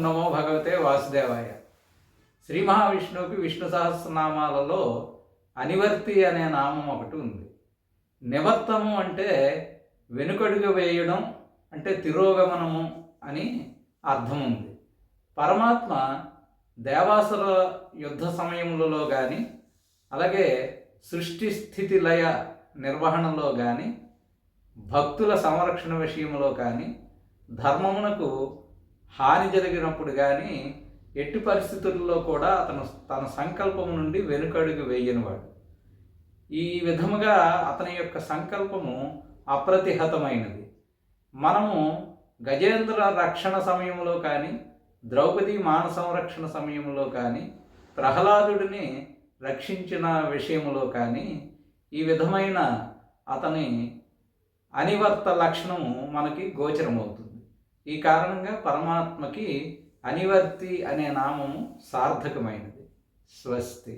నమో భగవతే వాసుదేవాయ. శ్రీ మహావిష్ణువుకి విష్ణు సహస్రనామాలలో అనివర్తి అనే నామం ఒకటి ఉంది. నివర్తము అంటే వెనుకడుగు వేయడం, అంటే తిరోగమనము అని అర్థం ఉంది. పరమాత్మ దేవాసుర యుద్ధ సమయములలో కానీ, అలాగే సృష్టి స్థితి లయ నిర్వహణలో కానీ, భక్తుల సంరక్షణ విషయంలో కానీ, ధర్మమునకు హాని జరిగినప్పుడు కానీ ఎట్టి పరిస్థితుల్లో కూడా అతను తన సంకల్పం నుండి వెనుకడుగు వేయనివాడు. ఈ విధముగా అతని యొక్క సంకల్పము అప్రతిహతమైనది. మనము గజేంద్ర రక్షణ సమయంలో కానీ, ద్రౌపది మాన సంరక్షణ సమయంలో కానీ, ప్రహ్లాదుడిని రక్షించిన విషయంలో కానీ ఈ విధమైన అతని అనివర్త లక్షణము మనకి గోచరమవుతుంది. ఈ కారణంగా పరమాత్మకి అనివర్తి అనే నామము సార్థకమైనది. స్వస్తి.